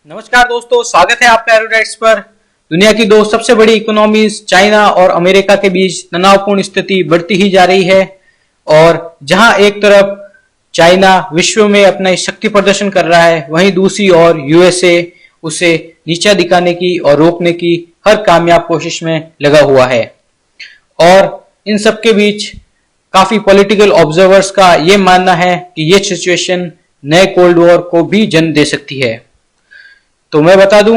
नमस्कार दोस्तों, स्वागत है आपका एरोडाइट्स पर। दुनिया की दो सबसे बड़ी इकोनॉमीज चाइना और अमेरिका के बीच तनावपूर्ण स्थिति बढ़ती ही जा रही है और जहां एक तरफ चाइना विश्व में अपना शक्ति प्रदर्शन कर रहा है, वहीं दूसरी ओर यूएसए उसे नीचा दिखाने की और रोकने की हर कामयाब कोशिश में लगा हुआ है। और इन सब के बीच काफी पॉलिटिकल ऑब्जर्वर्स का ये मानना है कि ये सिचुएशन नए कोल्ड वॉर को भी जन्म दे सकती है। तो मैं बता दूं,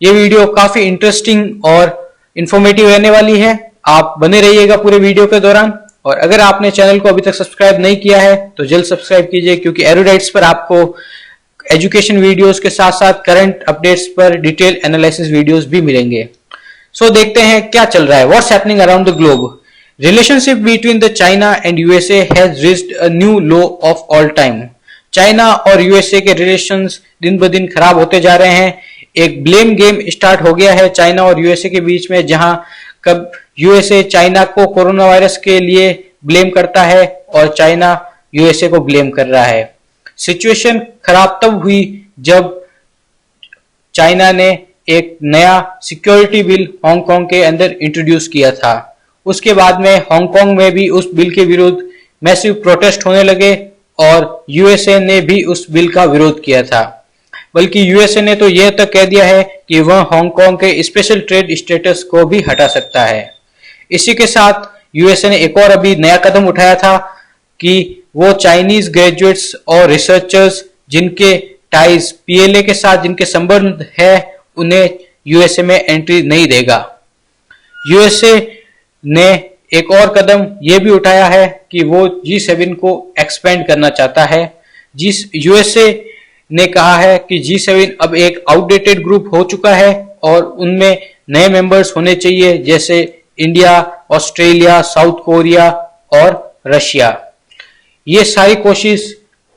ये वीडियो काफी इंटरेस्टिंग और इंफॉर्मेटिव रहने वाली है। आप बने रहिएगा पूरे वीडियो के दौरान। और अगर आपने चैनल को अभी तक सब्सक्राइब नहीं किया है तो जल्द सब्सक्राइब कीजिए, क्योंकि एरोडाइट्स पर आपको एजुकेशन वीडियोस के साथ साथ करंट अपडेट्स पर डिटेल एनालिसिस वीडियोस भी मिलेंगे। सो देखते हैं क्या चल रहा है। What's happening around the globe. Relationship between the China and USA has reached a new low of all time. China और यूएसए के रिलेशंस दिन ब दिन खराब होते जा रहे हैं। एक ब्लेम गेम स्टार्ट हो गया है चाइना और यूएसए के बीच में, जहां कब यूएसए चाइना को कोरोना वायरस के लिए ब्लेम करता है और चाइना यूएसए को ब्लेम कर रहा है। सिचुएशन खराब तब हुई जब चाइना ने एक नया सिक्योरिटी बिल हांगकांग के अंदर इंट्रोड्यूस किया था। उसके बाद में हांगकांग में भी उस बिल के विरुद्ध मैसिव प्रोटेस्ट होने लगे और यूएसए ने भी उस बिल का विरोध किया था। बल्कि यूएसए ने तो यह तक कह दिया है कि वह हांगकांग के स्पेशल ट्रेड स्टेटस को भी हटा सकता है। इसी के साथ यूएसए ने एक और अभी नया कदम उठाया था कि वो चाइनीज ग्रेजुएट्स और रिसर्चर्स जिनके टाइज पीएलए के साथ जिनके संबंध है, उन्हें यूएसए में एंट्री नहीं देगा। यूएसए ने एक और कदम यह भी उठाया है कि वो G7 को एक्सपेंड करना चाहता है। यूएसए ने कहा है कि G7 अब एक आउटडेटेड ग्रुप हो चुका है और उनमें नए मेंबर्स होने चाहिए, जैसे इंडिया, ऑस्ट्रेलिया, साउथ कोरिया और रशिया। ये सारी कोशिश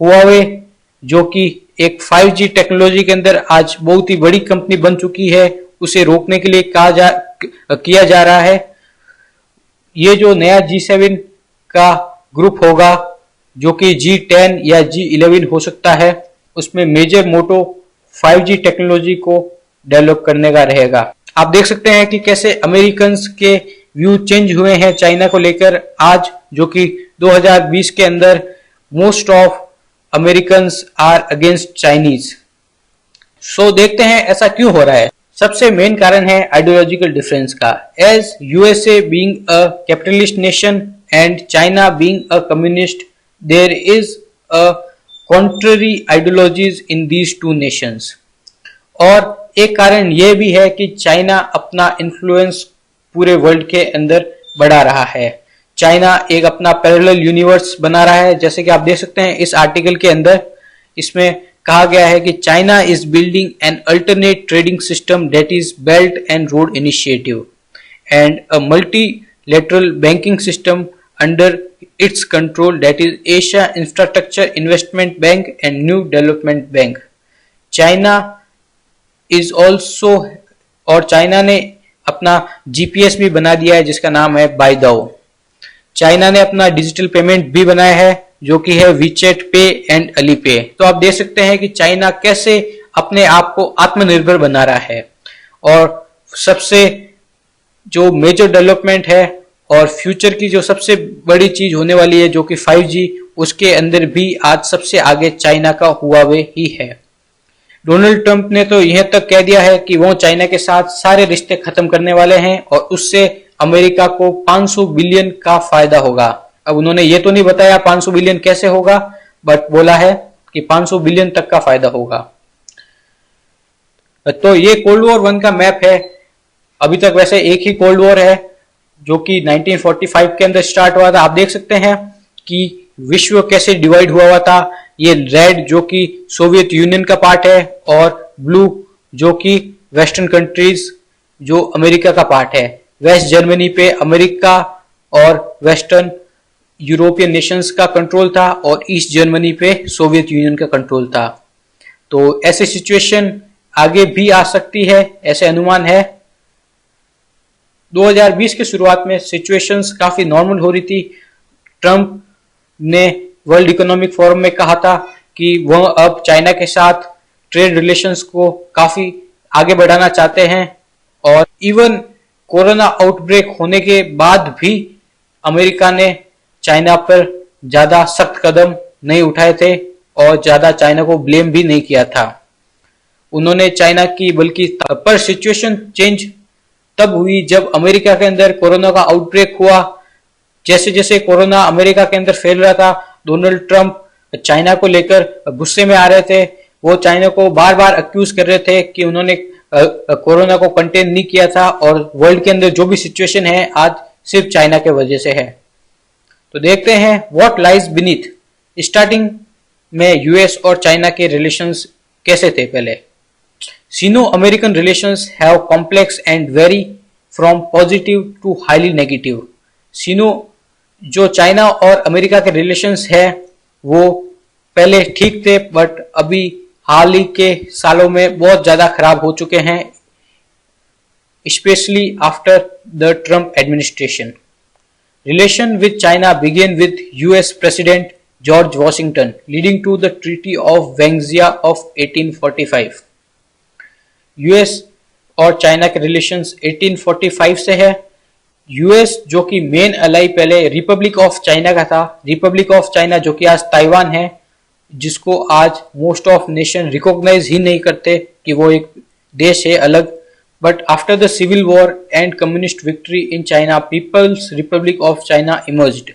हुआवे, जो कि एक 5G टेक्नोलॉजी के अंदर आज बहुत ही बड़ी कंपनी बन चुकी है, उसे रोकने के लिए किया जा रहा है। ये जो नया G7 का ग्रुप होगा, जो कि G10 या G11 हो सकता है, उसमें मेजर मोटो 5G टेक्नोलॉजी को डेवलप करने का रहेगा। आप देख सकते हैं कि कैसे अमेरिकन्स के व्यू चेंज हुए हैं चाइना को लेकर आज, जो कि 2020 के अंदर most of Americans are against Chinese. So देखते हैं ऐसा क्यों हो रहा है। सबसे मेन कारण है आइडियोलॉजिकल डिफरेंस का। As USA being a capitalist nation and China being a communist, there is a contrary ideologies in these two nations। और एक कारण यह भी है कि चाइना अपना इन्फ्लुएंस पूरे वर्ल्ड के अंदर बढ़ा रहा है। चाइना एक अपना पैरेलल यूनिवर्स बना रहा है, जैसे कि आप देख सकते हैं इस आर्टिकल के अंदर। इसमें कहा गया है कि China is building an alternate trading system that is belt and road initiative and a multilateral banking system under its control, that is Asia Infrastructure Investment Bank and New Development Bank। China is also, और China ने अपना GPS भी बना दिया है जिसका नाम है बाइदाओ। चाइना ने अपना डिजिटल पेमेंट भी बनाया है जो कि है वीचैट पे एंड अलीपे। तो आप देख सकते हैं कि चाइना कैसे अपने आप को आत्मनिर्भर बना रहा है। और सबसे जो मेजर डेवलपमेंट है और फ्यूचर की जो सबसे बड़ी चीज होने वाली है, जो कि 5G, उसके अंदर भी आज सबसे आगे चाइना का हुआवे ही है। डोनाल्ड ट्रंप ने तो यह तक कह दिया है कि वो चाइना के साथ सारे रिश्ते खत्म करने वाले हैं और उससे अमेरिका को 500 बिलियन का फायदा होगा। अब उन्होंने ये तो नहीं बताया 500 बिलियन कैसे होगा, बट बोला है कि 500 बिलियन तक का फायदा होगा। तो ये कोल्ड वॉर 1 का मैप है। अभी तक वैसे एक ही कोल्ड वॉर है जो कि 1945 के अंदर स्टार्ट हुआ था। आप देख सकते हैं कि विश्व कैसे डिवाइड हुआ था। ये रेड जो कि सोवियत यूनियन का पार्ट है और ब्लू जो कि वेस्टर्न कंट्रीज जो अमेरिका का पार्ट है। वेस्ट जर्मनी पे अमेरिका और वेस्टर्न यूरोपियन नेशंस का कंट्रोल था और ईस्ट जर्मनी पे सोवियत यूनियन का कंट्रोल था। तो ऐसी सिचुएशन आगे भी आ सकती है, ऐसे अनुमान है। 2020 की शुरुआत में सिचुएशंस काफी नॉर्मल हो रही थी। ट्रंप ने वर्ल्ड इकोनॉमिक फोरम में कहा था कि वह अब चाइना के साथ ट्रेड रिलेशंस को काफी आगे बढ़ाना चाहते हैं। और इवन कोरोना आउटब्रेक होने के बाद भी अमेरिका ने चाइना पर ज्यादा सख्त कदम नहीं उठाए थे और ज्यादा चाइना को ब्लेम भी नहीं किया था उन्होंने चाइना की, बल्कि पर सिचुएशन चेंज तब हुई जब अमेरिका के अंदर कोरोना का आउटब्रेक हुआ। जैसे जैसे कोरोना अमेरिका के अंदर फैल रहा था, डोनाल्ड ट्रंप चाइना को लेकर गुस्से में आ रहे थे। वो चाइना को बार बार अक्यूज कर रहे थे कि उन्होंने कोरोना को कंटेन नहीं किया था और वर्ल्ड के अंदर जो भी सिचुएशन है आज सिर्फ चाइना के वजह से है। तो देखते हैं व्हाट लाइज बीनीथ। स्टार्टिंग में यूएस और चाइना के रिलेशंस कैसे थे पहले। Sino American relations have complex and vary from positive to highly negative. Sino जो चाइना और अमेरिका के रिलेशंस है वो पहले ठीक थे, बट अभी हाल ही के सालों में बहुत ज्यादा खराब हो चुके हैं, specially after the Trump administration. Relation with China began with US President George Washington, leading to the Treaty of Wangzhou of 1845। US और चाइना के रिलेशंस 1845 से है। यूएस जो कि मेन अलाई पहले रिपब्लिक ऑफ चाइना का था, रिपब्लिक ऑफ चाइना जो कि आज ताइवान है, जिसको आज मोस्ट ऑफ नेशन रिकॉग्नाइज ही नहीं करते कि वो एक देश है अलग। But after the civil war and communist victory in China, People's Republic of China emerged।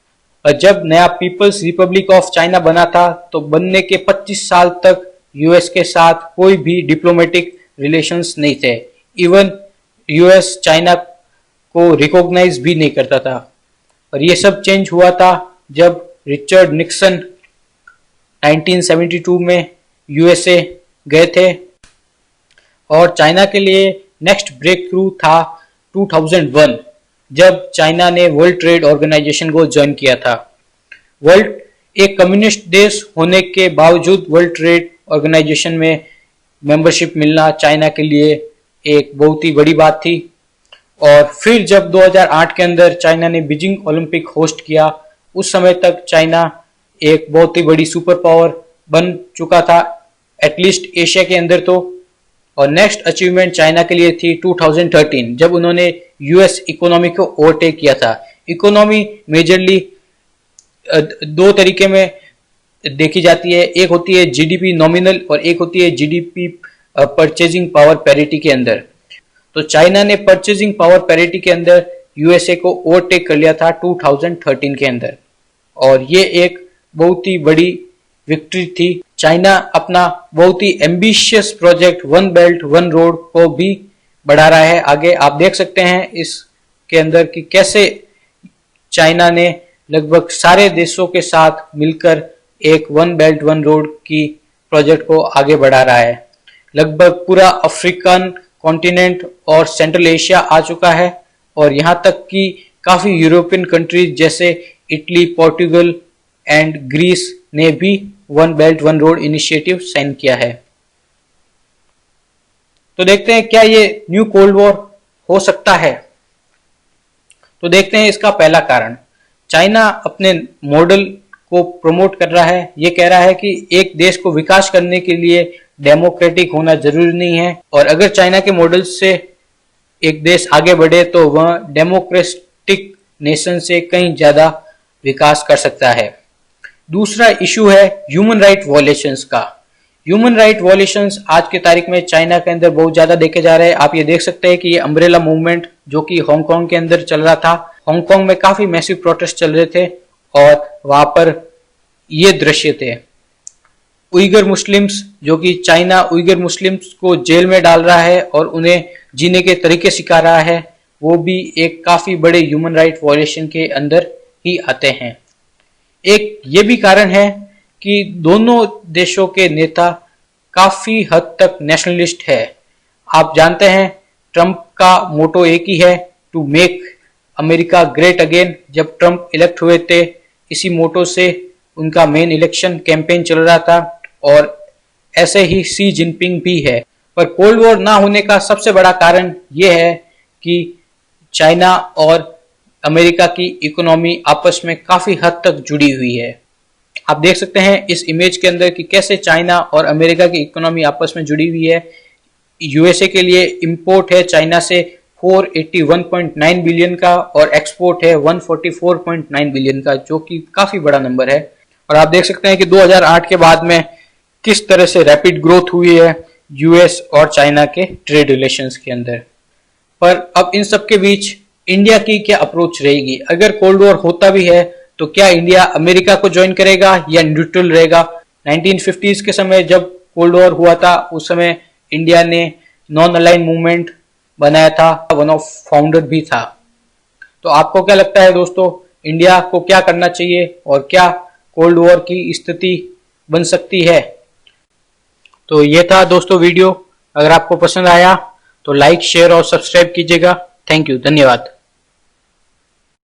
और जब नया पीपल्स रिपब्लिक ऑफ चाइना बना था तो बनने के 25 साल तक यूएस के साथ कोई भी डिप्लोमेटिक रिलेशंस नहीं थे। इवन यूएस चाइना को रिकॉग्नाइज भी नहीं करता था। और ये सब चेंज हुआ था जब रिचर्ड निक्सन 1972 में यूएसए गए थे। और चाइना के लिए नेक्स्ट ब्रेक थ्रू था 2001 जब चाइना ने वर्ल्ड ट्रेड ऑर्गेनाइजेशन को ज्वाइन किया था। वर्ल्ड एक कम्युनिस्ट देश होने के बावजूद वर्ल्ड ट्रेड ऑर्गेनाइजेशन में मेंबरशिप मिलना चाइना के लिए एक बहुत ही बड़ी बात थी। और फिर जब 2008 के अंदर चाइना ने बीजिंग ओलंपिक होस्ट किया, उस समय तक चाइना एक बहुत ही बड़ी सुपर पावर बन चुका था, एटलीस्ट एशिया के अंदर तो। और नेक्स्ट अचीवमेंट चाइना के लिए थी 2013 जब उन्होंने यूएस इकोनॉमी को ओवरटेक किया था। इकोनॉमी मेजरली दो तरीके में देखी जाती है, एक होती है जीडीपी नॉमिनल और एक होती है जीडीपी परचेजिंग पावर पैरिटी के अंदर। तो चाइना ने परचेजिंग पावर पैरिटी के अंदर यूएसए को ओवरटेक कर लिया था 2013 के अंदर, और ये एक बहुत ही बड़ी विक्ट्री थी। चाइना अपना बहुत ही ambitious project one belt one road को भी बढ़ा रहा है आगे। आप देख सकते हैं इसके अंदर कि कैसे चाइना ने लगभग सारे देशों के साथ मिलकर एक वन बेल्ट वन रोड की प्रोजेक्ट को आगे बढ़ा रहा है। लगभग पूरा अफ्रीकन कॉन्टिनेंट और सेंट्रल एशिया आ चुका है, और यहाँ तक कि काफी यूरोपियन कंट्रीज जैसे इटली, पोर्टुगल एंड ग्रीस ने भी one belt one road initiative sign किया है। तो देखते हैं क्या ये न्यू कोल्ड वॉर हो सकता है। तो देखते हैं इसका पहला कारण। चाइना अपने मॉडल को प्रमोट कर रहा है। ये कह रहा है कि एक देश को विकास करने के लिए डेमोक्रेटिक होना जरूरी नहीं है, और अगर चाइना के मॉडल से एक देश आगे बढ़े तो वह डेमोक्रेटिक नेशन से कहीं ज्यादा विकास कर सकता है। दूसरा इशू है ह्यूमन राइट वॉयलेशंस का। ह्यूमन राइट वॉयलेशंस आज के तारीख में चाइना के अंदर बहुत ज्यादा देखे जा रहे हैं। आप ये देख सकते हैं कि ये अम्ब्रेला मूवमेंट जो कि हांगकांग के अंदर चल रहा था, हांगकांग में काफी मैसिव प्रोटेस्ट चल रहे थे और वहां पर ये दृश्य थे। उइगर मुस्लिम्स, जो कि चाइना उइगर मुस्लिम्स को जेल में डाल रहा है और उन्हें जीने के तरीके सिखा रहा है, वो भी एक काफी बड़े ह्यूमन राइट वॉयलेशन के अंदर ही आते हैं। एक ये भी कारण है कि दोनों देशों के नेता काफी हद तक नेशनलिस्ट है। आप जानते हैं ट्रंप का मोटो एक ही है, to make America great again. जब ट्रंप इलेक्ट हुए थे, इसी मोटो से उनका मेन इलेक्शन कैंपेन चल रहा था, और ऐसे ही सी जिनपिंग भी है। पर कोल्ड वॉर ना होने का सबसे बड़ा कारण यह है कि चाइना और अमेरिका की इकोनॉमी आपस में काफी हद तक जुड़ी हुई है। आप देख सकते हैं इस इमेज के अंदर कि कैसे चाइना और अमेरिका की इकोनॉमी आपस में जुड़ी हुई है। यूएसए के लिए इंपोर्ट है चाइना से 481.9 बिलियन का और एक्सपोर्ट है 144.9 बिलियन का, जो कि काफी बड़ा नंबर है। और आप देख सकते हैं कि 2008 के बाद में किस तरह से रैपिड ग्रोथ हुई है यूएस और चाइना के ट्रेड रिलेशंस के अंदर। पर अब इन सब के बीच इंडिया की क्या अप्रोच रहेगी? अगर कोल्ड वॉर होता भी है तो क्या इंडिया अमेरिका को ज्वाइन करेगा या न्यूट्रल रहेगा? 1950s के समय जब कोल्ड वॉर हुआ था उस समय इंडिया ने नॉन अलाइन मूवमेंट बनाया था, वन ऑफ फाउंडर भी था। तो आपको क्या लगता है दोस्तों, इंडिया को क्या करना चाहिए और क्या कोल्ड वॉर की स्थिति बन सकती है? तो ये था दोस्तों वीडियो। अगर आपको पसंद आया तो लाइक, शेयर और सब्सक्राइब कीजिएगा। थैंक यू, धन्यवाद।